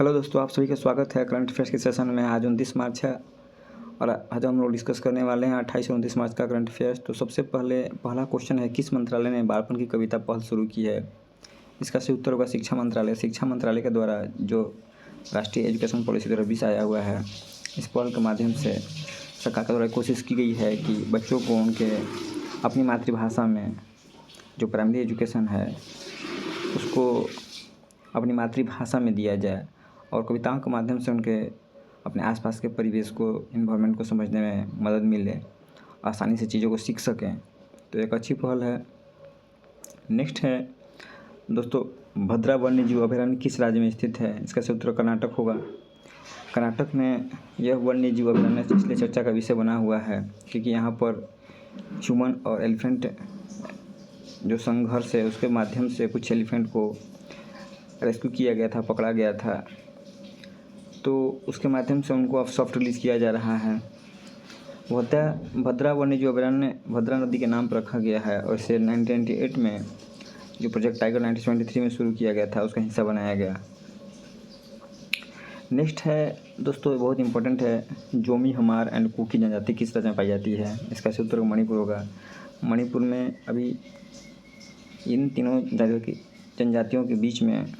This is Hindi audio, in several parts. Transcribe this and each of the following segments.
हेलो दोस्तों, आप सभी का स्वागत है करंट अफेयर्स के सेशन में। आज 29 मार्च है और आज हम लोग डिस्कस करने वाले हैं 28 और 29 मार्च का करंट अफेयर्स। तो सबसे पहला क्वेश्चन है, किस मंत्रालय ने बालपन की कविता पहल शुरू की है? इसका सही उत्तर होगा शिक्षा मंत्रालय। शिक्षा मंत्रालय के द्वारा जो राष्ट्रीय एजुकेशन पॉलिसी 2020 आया हुआ है, इस पहल के माध्यम से सरकार के द्वारा कोशिश की गई है कि बच्चों को उनके अपनी मातृभाषा में जो प्राइमरी एजुकेशन है उसको अपनी मातृभाषा में दिया जाए और कविताओं के माध्यम से उनके अपने आसपास के परिवेश को, इन्वायरमेंट को समझने में मदद मिले, आसानी से चीज़ों को सीख सकें। तो एक अच्छी पहल है। नेक्स्ट है दोस्तों, भद्रा वन्य जीव अभयारण्य किस राज्य में स्थित है? इसका सही उत्तर कर्नाटक होगा। कर्नाटक में यह वन्य जीव अभयारण्य इसलिए चर्चा का विषय बना हुआ है क्योंकि यहाँ पर ह्यूमन और एलिफेंट जो संघर्ष है उसके माध्यम से कुछ एलिफेंट को रेस्क्यू किया गया था, पकड़ा गया था, तो उसके माध्यम से उनको अब सॉफ्ट रिलीज़ किया जा रहा है। भद्रा वन्य जीव अभयारण्य भद्रा नदी के नाम पर रखा गया है और इसे 1998 में जो प्रोजेक्ट टाइगर 1973 में शुरू किया गया था उसका हिस्सा बनाया गया। नेक्स्ट है दोस्तों, बहुत इंपॉर्टेंट है, जोमी हमार एंड कुकी जनजाति किस राज्य में पाई जाती है? इसका सही उत्तर मणिपुर होगा। मणिपुर में अभी इन तीनों जनजातियों के बीच में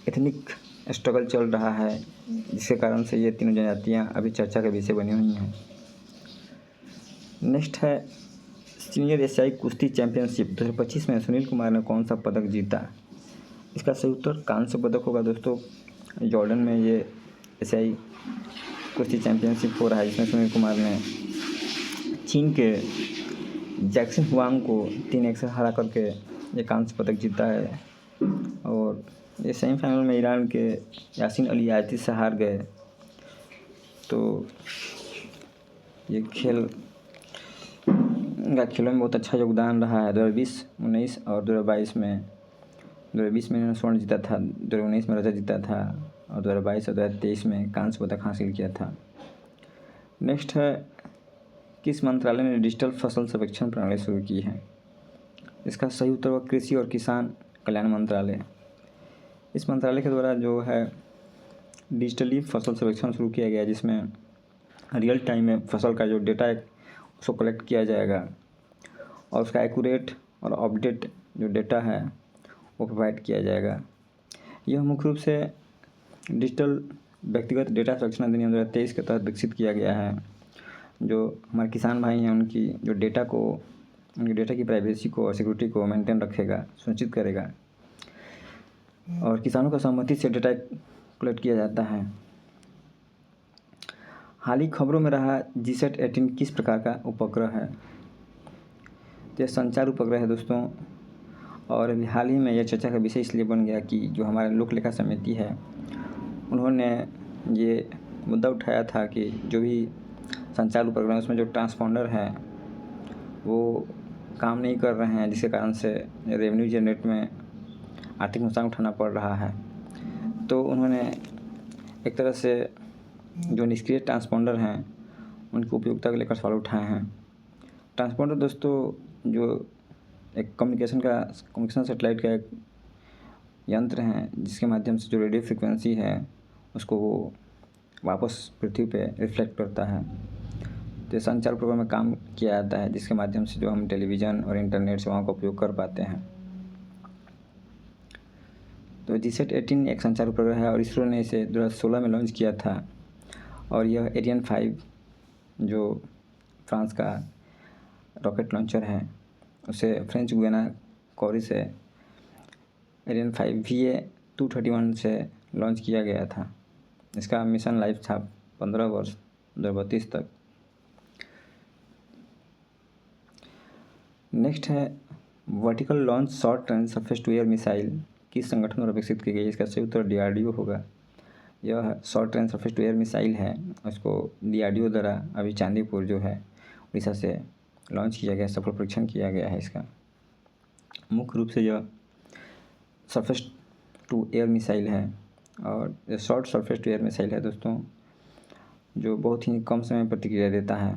एथनिक स्ट्रगल चल रहा है, जिसके कारण से ये तीनों जनजातियाँ अभी चर्चा का विषय बनी हुई हैं। नेक्स्ट है, सीनियर एशियाई कुश्ती चैंपियनशिप 2025 में सुनील कुमार ने कौन सा पदक जीता? इसका सही उत्तर कांस्य पदक होगा। दोस्तों, जॉर्डन में ये एशियाई कुश्ती चैंपियनशिप हो रहा है, जिसमें सुनील कुमार ने चीन के जैक्सन हुआंग को 3-1 से हरा करके ये कांस्य पदक जीता है। और ये सेमीफाइनल में ईरान के यासीन अली आयती से हार गए। तो ये खेलों में बहुत अच्छा योगदान रहा है। 2020, 19 और 2022 में 2020 में इन्होंने स्वर्ण जीता था, 2019 में रजत जीता था और 2022 और 2023 में कांस्य पदक हासिल किया था। नेक्स्ट है, किस मंत्रालय ने डिजिटल फसल सर्वेक्षण प्रणाली शुरू की है? इसका सही उत्तर होगा कृषि और किसान कल्याण मंत्रालय। इस मंत्रालय के द्वारा जो है डिजिटली फसल सर्वेक्षण शुरू किया गया, जिसमें रियल टाइम में फसल का जो डेटा है उसको कलेक्ट किया जाएगा और उसका एक्यूरेट और अपडेट जो डेटा है वो प्रोवाइड किया जाएगा। यह मुख्य रूप से डिजिटल व्यक्तिगत डेटा संरक्षण अधिनियम 2023 के तहत विकसित किया गया है। जो हमारे किसान भाई हैं उनकी डेटा की प्राइवेसी को और सिक्योरिटी को मेंटेन रखेगा, सुनिश्चित करेगा और किसानों का सहमति से डेटा कलेक्ट किया जाता है। हाल ही खबरों में रहा GSAT-18 किस प्रकार का उपग्रह है? तो यह संचार उपग्रह है दोस्तों। और अभी हाल ही में यह चर्चा का विषय इसलिए बन गया कि जो हमारे लोक लेखा समिति है उन्होंने ये मुद्दा उठाया था कि जो भी संचार उपग्रह उसमें जो ट्रांसपॉन्डर है वो काम नहीं कर रहे हैं, जिसके कारण से रेवेन्यू जनरेट में आर्थिक नुकसान उठाना पड़ रहा है। तो उन्होंने एक तरह से जो निष्क्रिय ट्रांसपॉन्डर हैं उनकी उपयोगिता को लेकर सवाल उठाए हैं। ट्रांसपॉन्डर दोस्तों जो एक कम्युनिकेशन सैटेलाइट का एक यंत्र है, जिसके माध्यम से जो रेडियो फ्रिक्वेंसी है उसको वो वापस पृथ्वी पे रिफ्लेक्ट करता है। तो संचार उपग्रह में काम किया जाता है, जिसके माध्यम से जो हम टेलीविज़न और इंटरनेट सेवाओं का उपयोग कर पाते हैं। तो GSAT-18 एक संचार उपग्रह है और इसरो ने इसे 2016 में लॉन्च किया था और यह एरियन 5 जो फ्रांस का रॉकेट लॉन्चर है उसे फ्रेंच गुयाना कोरी से एरियन 5 VA-231 से लॉन्च किया गया था। इसका मिशन लाइफ था 15 वर्ष 2032 तक। नेक्स्ट है, vertical launch short range surface to air missile किस संगठन द्वारा विकसित की गई? इसका सही उत्तर DRDO होगा। यह short range surface to air missile है, उसको DRDO द्वारा अभी चांदीपुर जो है उड़ीसा से लॉन्च किया गया, सफल परीक्षण किया गया है इसका। मुख्य रूप से यह सरफेस टू एयर मिसाइल है और यह short surface to air missile है दोस्तों, जो बहुत ही कम समय में प्रतिक्रिया देता है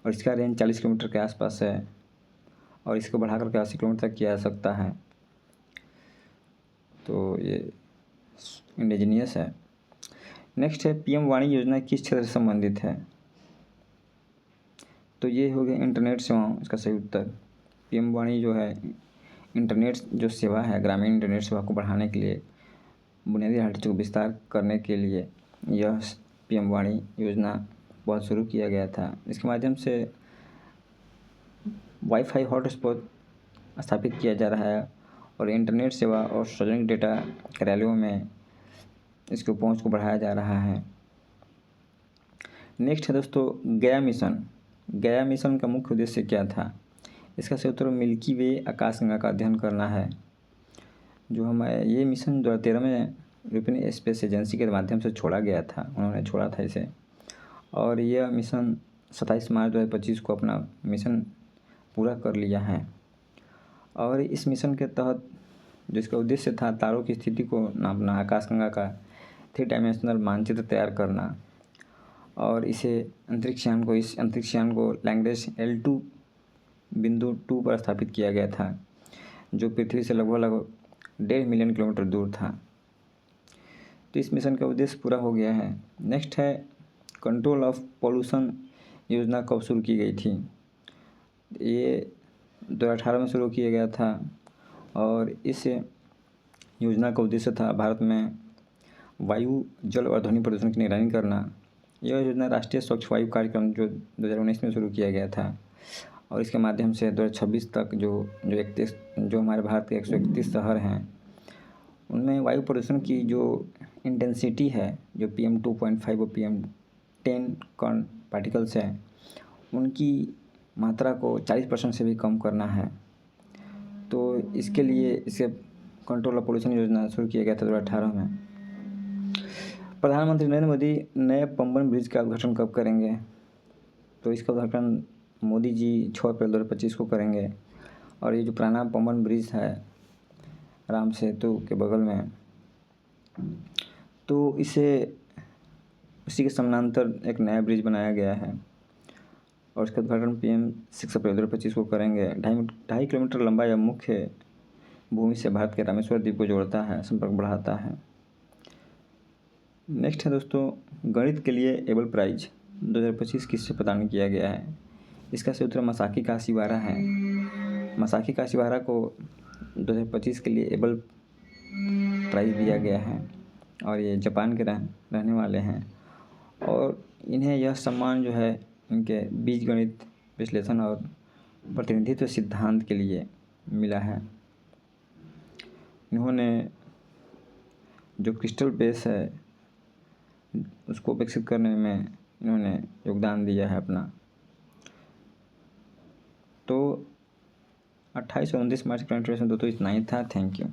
और इसका रेंज 40 किलोमीटर के आसपास है और इसको बढ़ाकर के 80 किलोमीटर तक किया जा सकता है। तो ये इंडिजीनियस है। नेक्स्ट है पीएम वाणी योजना किस क्षेत्र से संबंधित है? तो ये हो गया इंटरनेट सेवाओं, इसका सही उत्तर। पीएम वाणी जो है इंटरनेट जो सेवा है, ग्रामीण इंटरनेट सेवा को बढ़ाने के लिए, बुनियादी ढांचे को विस्तार करने के लिए यह पीएम वाणी योजना बहुत शुरू किया गया था। इसके माध्यम से वाईफाई हॉटस्पॉट स्थापित किया जा रहा है और इंटरनेट सेवा और सार्वजनिक डेटा कार्यालयों में इसकी पहुंच को बढ़ाया जा रहा है। नेक्स्ट है दोस्तों गया मिशन। गया मिशन का मुख्य उद्देश्य क्या था? इसका सही उत्तर मिल्की वे आकाशगंगा का अध्ययन करना है। जो हमारे ये मिशन 2013 में यूरोपियन स्पेस एजेंसी के माध्यम से छोड़ा गया था, उन्होंने छोड़ा था इसे, और यह मिशन 27 मार्च 2025 को अपना मिशन पूरा कर लिया है। और इस मिशन के तहत जो इसका उद्देश्य था तारों की स्थिति को नापना, आकाशगंगा का 3 डायमेंशनल मानचित्र तैयार करना, और इस अंतरिक्ष यान को लैग्रेंज L2.2 पर स्थापित किया गया था, जो पृथ्वी से लगभग 1.5 मिलियन किलोमीटर दूर था। तो इस मिशन का उद्देश्य पूरा हो गया है। नेक्स्ट है कंट्रोल ऑफ पॉल्यूशन योजना कब शुरू की गई थी? ये 2018 में शुरू किया गया था और इस योजना का उद्देश्य था भारत में वायु, जल और ध्वनि प्रदूषण की निगरानी करना। यह योजना राष्ट्रीय स्वच्छ वायु कार्यक्रम जो 2019 में शुरू किया गया था और इसके माध्यम से 2026 तक जो हमारे भारत के 131 शहर हैं उनमें वायु प्रदूषण की जो इंटेंसिटी है, जो PM2.5 और PM10 कण पार्टिकल्स हैं, उनकी मात्रा को 40% से भी कम करना है। तो इसके लिए इसे कंट्रोल ऑफ पोल्यूशन योजना शुरू किया गया था 2018 में। प्रधानमंत्री नरेंद्र मोदी नए पंबन ब्रिज का उद्घाटन कब करेंगे? तो इसका उद्घाटन मोदी जी 6 अप्रैल 2025 को करेंगे। और ये जो पुराना पंबन ब्रिज है राम सेतु के बगल में, तो उसी के समानांतर एक नया ब्रिज बनाया गया है और इसका उद्घाटन PM 6 अप्रैल 2025 को करेंगे। 2.5 किलोमीटर लंबा यह मुख्य भूमि से भारत के रामेश्वर द्वीप को जोड़ता है, संपर्क बढ़ाता है। नेक्स्ट है दोस्तों गणित के लिए एबल प्राइज 2025 किससे प्रदान किया गया है? इसका सही उत्तर मासाकी काशिवारा है। मासाकी काशिवारा को 2025 के लिए एबल प्राइज दिया गया है और ये जापान के रहने वाले हैं और इन्हें यह सम्मान जो है इनके बीजगणित विश्लेषण और प्रतिनिधित्व सिद्धांत के लिए मिला है। इन्होंने जो क्रिस्टल बेस है उसको विकसित करने में इन्होंने योगदान दिया है अपना। तो 28 और 29 मार्च करंट अफेयर्स में दोस्तों इतना ही था। Thank you.